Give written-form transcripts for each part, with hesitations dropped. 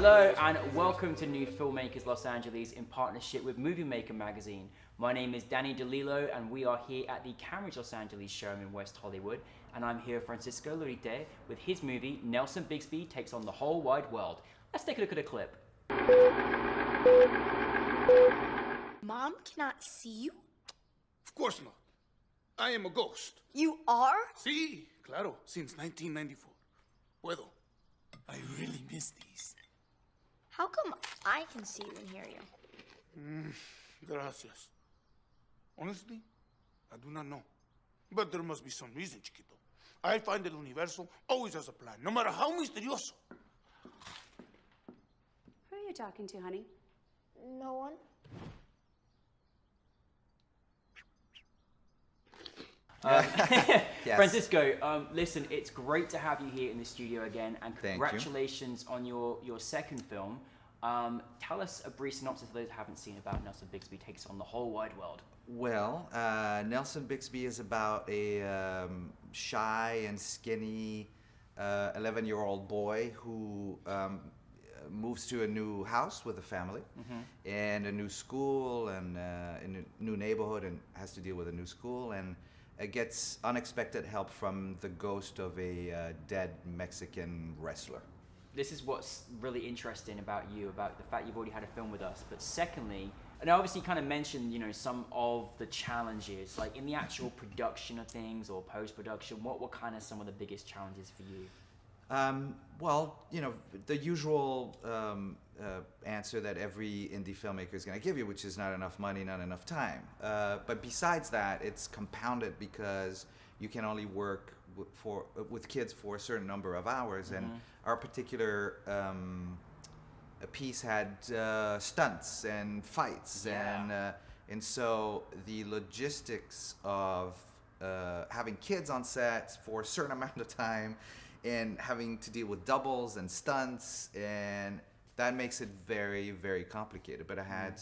Hello and welcome to New Filmmakers Los Angeles in partnership with Movie Maker magazine. My name is Danny DeLillo and we are here at the Cambridge Los Angeles showroom in West Hollywood, and I'm here with Francisco Lorite with his movie Nelson Bixby Takes on the Whole Wide World. Let's take a look at a clip. Mom cannot see you? Of course not. I am a ghost. You are? Sí, claro, since 1994. Puedo. I really miss these. How come I can see you and hear you? Gracias. Honestly, I do not know. But there must be some reason, chiquito. I find el universo always has a plan, no matter how misterioso. Who are you talking to, honey? No one. Yes. Francisco, listen, it's great to have you here in the studio again, and Thank you. congratulations on your second film. Tell us a brief synopsis for those who haven't seen about Nelson Bixby Takes on the Whole Wide World. Well, Nelson Bixby is about a shy and skinny 11-year-old boy who moves to a new house with a family and a new school and in a new neighborhood, and has to deal with a new school, and gets unexpected help from the ghost of a dead Mexican wrestler. This is what's really interesting about you, about the fact you've already had a film with us. But secondly, and I obviously kind of mentioned, you know, some of the challenges, like in the actual production of things or post-production, what were kind of some of the biggest challenges for you? Well, you know, the usual answer that every indie filmmaker is going to give you, which is not enough money, not enough time. But besides that, it's compounded because you can only work with kids for a certain number of hours, and our particular piece had stunts and fights, and so the logistics of having kids on set for a certain amount of time and having to deal with doubles and stunts, and that makes it very, very complicated. But I had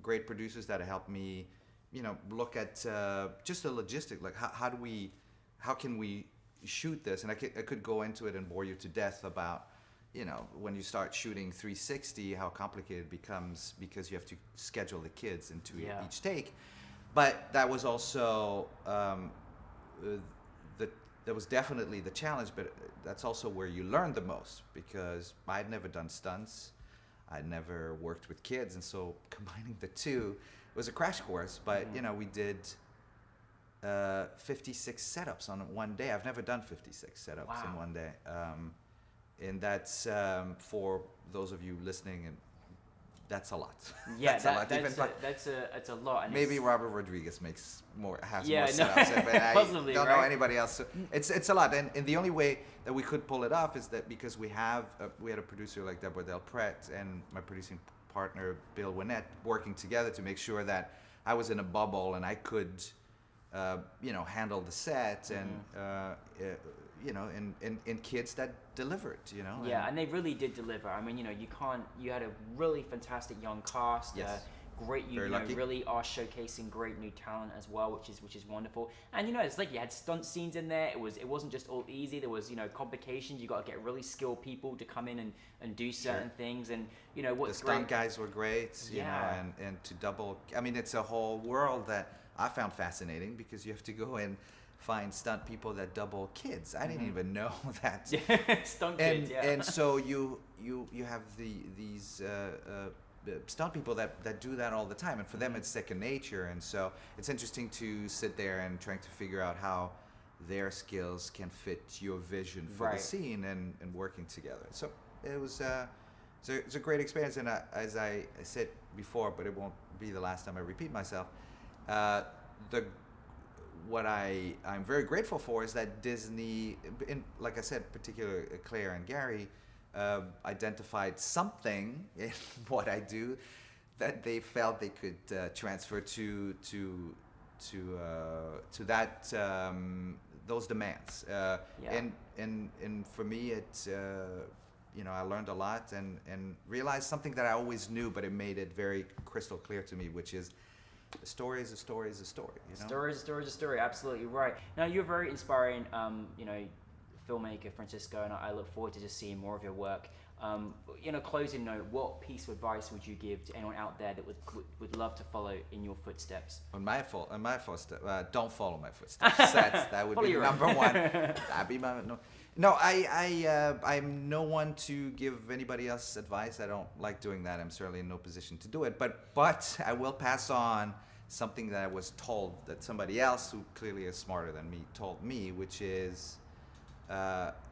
great producers that helped me, you know, look at just the logistic, like how can we shoot this? And I could go into it and bore you to death about, you know, when you start shooting 360, how complicated it becomes because you have to schedule the kids into each take. But that was also that was definitely the challenge, but that's also where you learn the most, because I'd never done stunts, I'd never worked with kids, and so combining the two was a crash course. But you know, we did 56 setups on one day. I've never done 56 setups in one day, and that's for those of you listening, and that's a lot. Yeah, that's a lot. That's a lot. And maybe Robert Rodriguez has more Yeah, setups, but I possibly, don't know right? anybody else. So it's a lot, and the only way that we could pull it off is that because we had a producer like Deborah Del Pret and my producing partner Bill Winnett working together to make sure that I was in a bubble and I could, you know, handle the set and you know, and kids that delivered, you know. Yeah, and they really did deliver. I mean, you know, you had a really fantastic young cast. Yes. Great, you Very know, lucky. really are showcasing great new talent as well, which is wonderful. And you know, it's like you had stunt scenes in there. It wasn't just all easy. There was, you know, complications. You got to get really skilled people to come in and do certain things. And you know, what's the stunt guys were great, you know, and to double. I mean, it's a whole world that I found fascinating, because you have to go and find stunt people that double kids. I didn't even know that. Stunt kids, and so you have these stunt people that do that all the time, and for them it's second nature. And so it's interesting to sit there and trying to figure out how their skills can fit your vision for the scene, and working together. So it was it's a great experience. And as I said before, but it won't be the last time I repeat myself, what I'm very grateful for is that Disney, like I said, particularly Claire and Gary, identified something in what I do that they felt they could transfer to that those demands. And for me, it you know, I learned a lot and realized something that I always knew, but it made it very crystal clear to me, which is, a story is a story is a story. You know? Story is a story is a story. Absolutely right. Now, you're very inspiring, you know, filmmaker, Francisco, and I look forward to just seeing more of your work. In a closing note, what piece of advice would you give to anyone out there that would love to follow in your footsteps? On my footsteps, don't follow my footsteps. That would Follow be your number own. one. That'd be my no. No, I'm no one to give anybody else advice. I don't like doing that. I'm certainly in no position to do it. But I will pass on something that I was told that somebody else who clearly is smarter than me told me, which is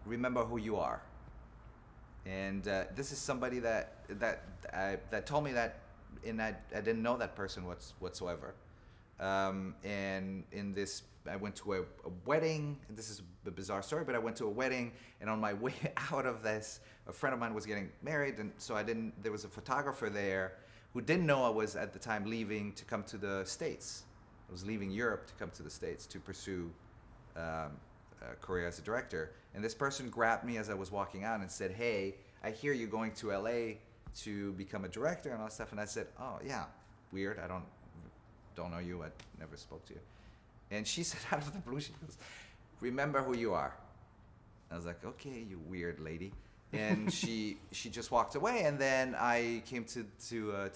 remember who you are. And this is somebody that told me that, and I didn't know that person whatsoever. And in this, I went to a wedding. This is a bizarre story, but I went to a wedding, and on my way out of this, a friend of mine was getting married, and so there was a photographer there who didn't know I was at the time leaving to come to the States. I was leaving Europe to come to the States to pursue career as a director. And this person grabbed me as I was walking out and said, "Hey, I hear you're going to LA to become a director and all that stuff." And I said, "Oh yeah, weird. I don't know you. I never spoke to you." And she said out of the blue, she goes, "Remember who you are." I was like, "Okay, you weird lady." And she just walked away. And then I came to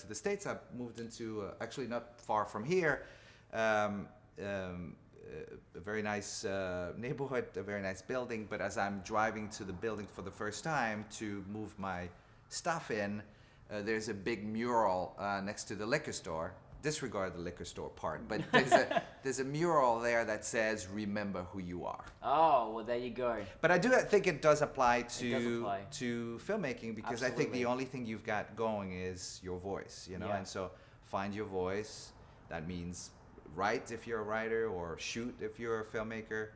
the States. I moved into actually not far from here. A very nice neighborhood, a very nice building, but as I'm driving to the building for the first time to move my stuff in, there's a big mural next to the liquor store. Disregard the liquor store part, but there's a mural there that says "Remember who you are." Oh, well, there you go. But I do think it does apply to It does apply. to filmmaking, because I think Absolutely. the only thing you've got going is your voice, you know. Yeah. And so find your voice. That means write if you're a writer, or shoot if you're a filmmaker.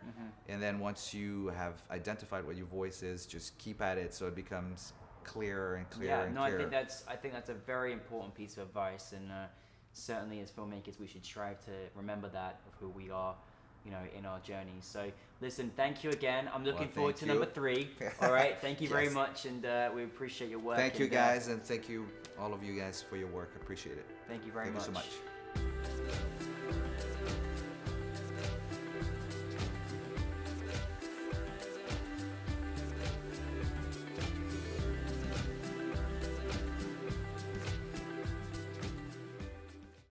And then once you have identified what your voice is, just keep at it so it becomes clearer and clearer and I clearer. think that's a very important piece of advice, and certainly as filmmakers we should strive to remember that of who we are, in our journey. So listen, thank you again. I'm looking Well, forward to thank you. number 3. All right, thank you very Yes. much, and we appreciate your work. Thank you and, guys, and thank you all of you guys for your work. Appreciate it. Thank you very Thank much. you so much.